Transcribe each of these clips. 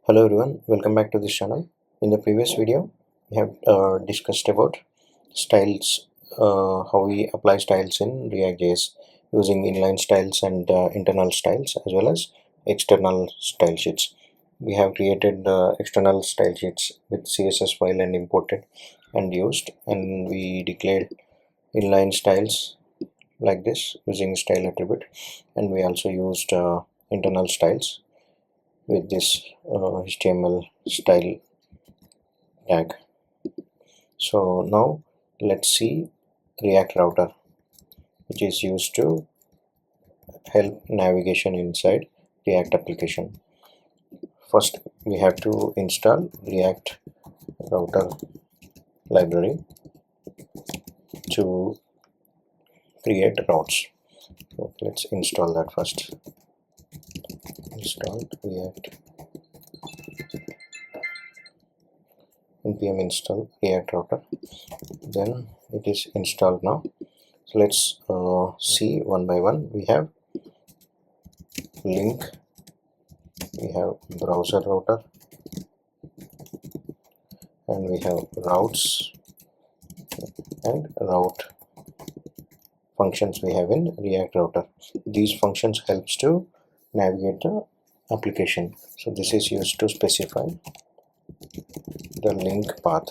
Hello everyone, welcome back to this channel. In the previous video, we have discussed about styles, how we apply styles in React.js using inline styles and internal styles as well as external style sheets. We have created external style sheets with CSS file and imported and used, and we declared inline styles like this using style attribute, and we also used internal styles with this HTML style tag. So now let's see React Router, which is used to help navigation inside React application. First we have to install React Router library to create routes. So let's install that first. Install React npm install React Router. Then it is installed now. So let's see one by one. We have link, we have BrowserRouter, and we have routes and route functions we have in React Router. These functions helps to navigate the application. So this is used to specify the link path.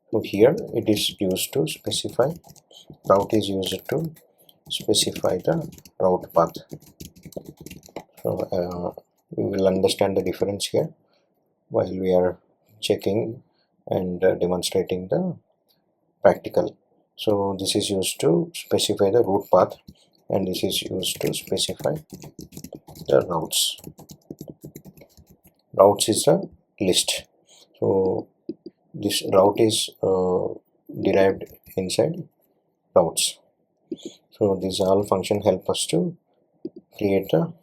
So here it is used to specify, route is used to specify the route path. So we will understand the difference here while we are checking and demonstrating the practical. So this is used to specify the route path, and this is used to specify the routes. Routes is a list. So this route is derived inside routes. So these all function help us to create a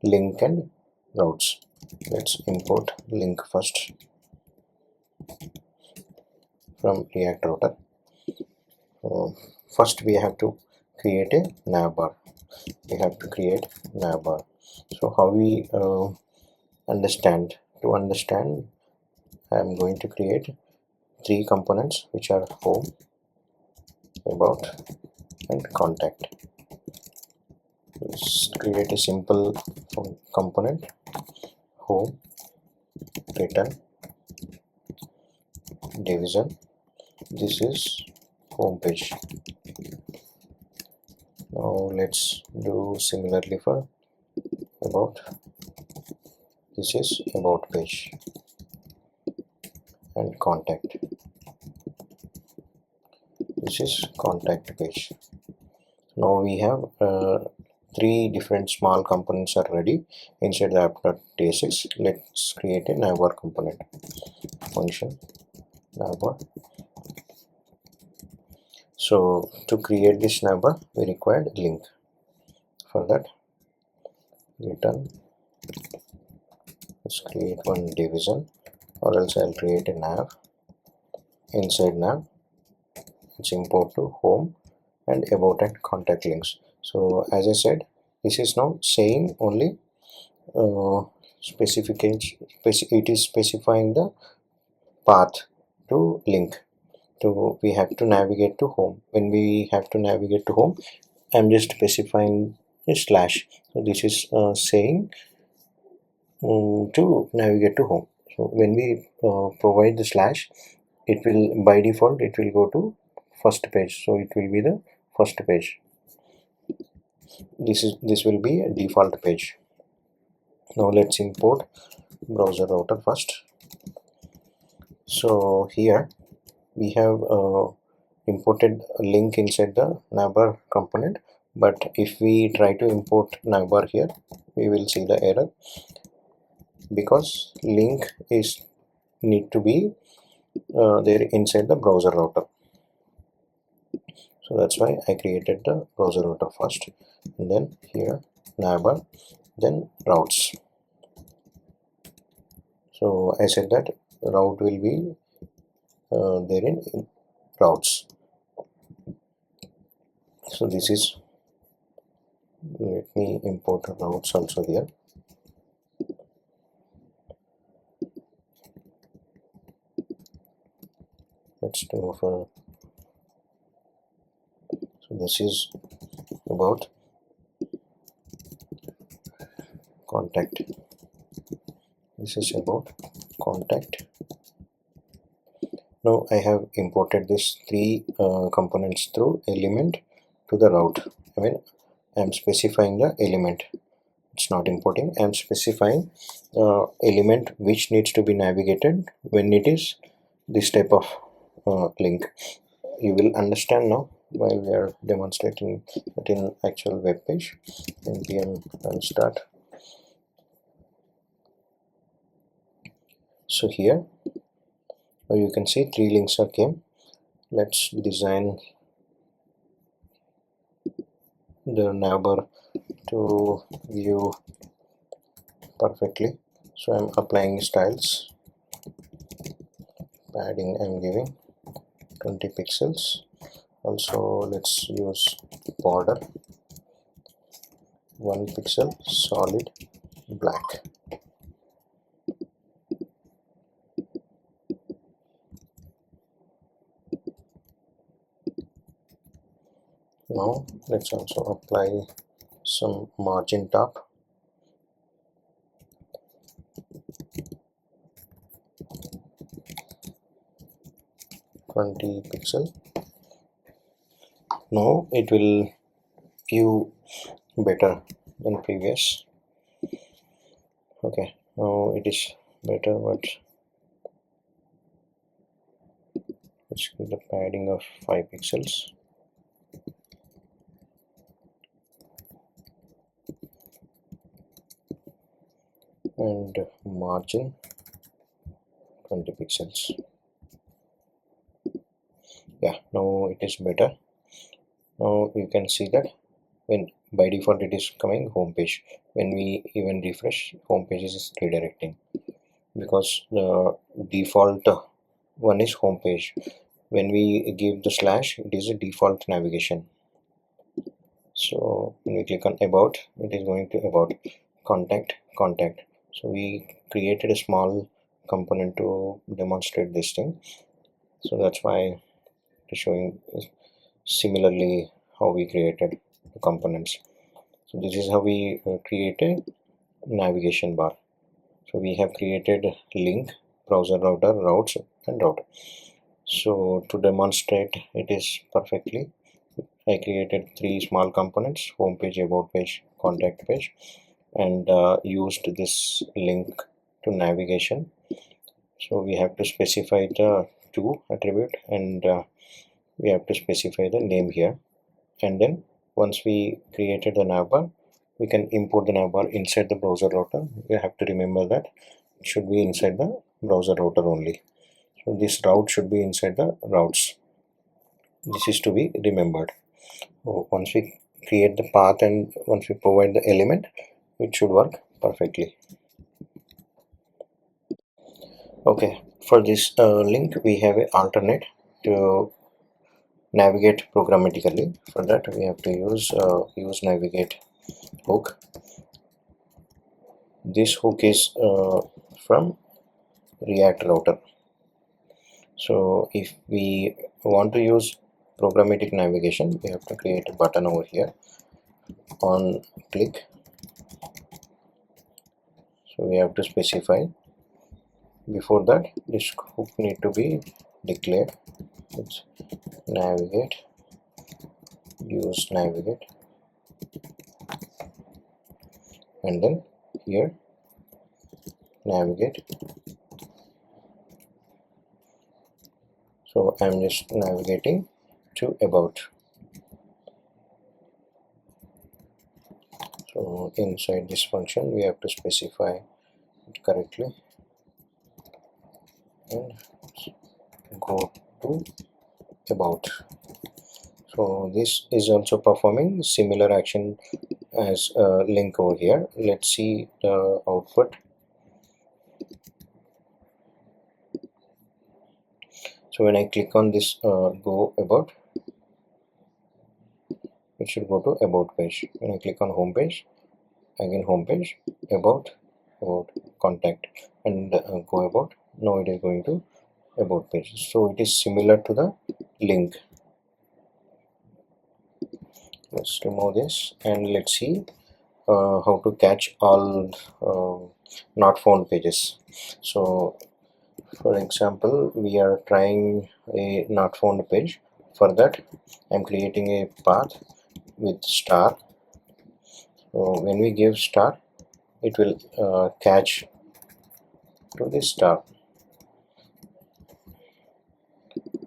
link and routes. Let's import link first from React Router. First we have to create a navbar. We have to create navbar. So how we understand? To understand, I am going to create three components, which are home, about, and contact. Let's create a simple component: home, return, division. This is home page. Now let's do similarly for about. This is about page, and contact. This is contact page. Now we have three different small components are ready inside the app.tsx. Let's create a navbar component. Function navbar. So to create this navbar, we required link. For that, return. Let's create one division, or else I'll create a nav. Inside nav, let's import to home and about and contact links. So as I said, this is now saying only specification. It is specifying the path to link. So we have to navigate to home. When we have to navigate to home, I'm just specifying a slash. So this is saying to navigate to home. So when we provide the slash, it will by default it will go to first page. So it will be the first page. This will be a default page. Now let's import BrowserRouter first. So here we have imported a link inside the navbar component, but if we try to import navbar here, we will see the error because link is need to be there inside the BrowserRouter. So that's why I created the BrowserRouter first, and then here navbar, then routes. So I said that route will be there in routes. So this is, let me import routes also here. let's do for, so this is about contact, this is about contact. Now I have imported this three components through element to the route. I mean, I am specifying the element, it's not importing, I am specifying element which needs to be navigated when it is this type of link. You will understand now while we are demonstrating it in actual web page. npm and start. So here you can see three links are came. Let's design the neighbor to view perfectly. So I'm applying styles, padding I'm giving 20 pixels. Also let's use border 1 pixel solid black. Now let's also apply some margin top, $20 Now it will view better than previous. Okay, now it is better, but let's give the padding of 5 pixels and margin 20 pixels. Yeah, now it is better. Now you can see that when by default it is coming home page, when we even refresh, home page is redirecting because the default one is home page. When we give the slash, it is a default navigation. So when we click on about, it is going to about contact. So we created a small component to demonstrate this thing, so that's why it is showing similarly how we created the components. So this is how we create a navigation bar. So we have created link, browser router, routes and route. So to demonstrate it is perfectly, I created three small components: home page, about page, contact page, and used this link to navigation. So we have to specify the to attribute, and we have to specify the name here. And then once we created the navbar, we can import the navbar inside the browser router. You have to remember that it should be inside the browser router only. So this route should be inside the routes. This is to be remembered. Once we create the path and once we provide the element, it should work perfectly. Okay, for this link we have an alternate to navigate programmatically. For that we have to use useNavigate hook. This hook is from React router. So if we want to use programmatic navigation, we have to create a button over here on click. So we have to specify. Before that, this hook need to be declared. It's navigate, useNavigate, and then here navigate. So I'm just navigating to about. So inside this function we have to specify it correctly and go to about. So this is also performing similar action as a link over here. Let's see the output. So when I click on this go about, it should go to about page. When I click on home page, again home page, about contact, and go about. Now it is going to about page. So it is similar to the link. Let's remove this and let's see how to catch all not found pages. So for example, we are trying a not found page. For that, I'm creating a path with star. So when we give star, it will catch to this star.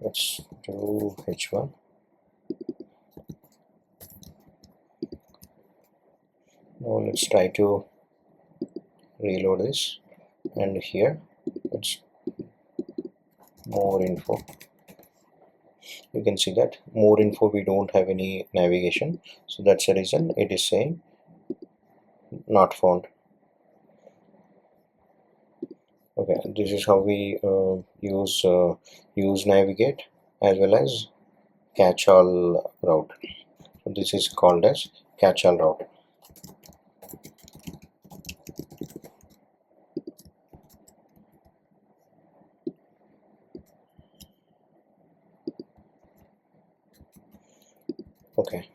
Let's do h1. Now let's try to reload this, and here it's more info. You can see that more info, we don't have any navigation, so that's the reason it is saying not found. Okay, this is how we use useNavigate as well as catch all route. So this is called as catch all route. Okay,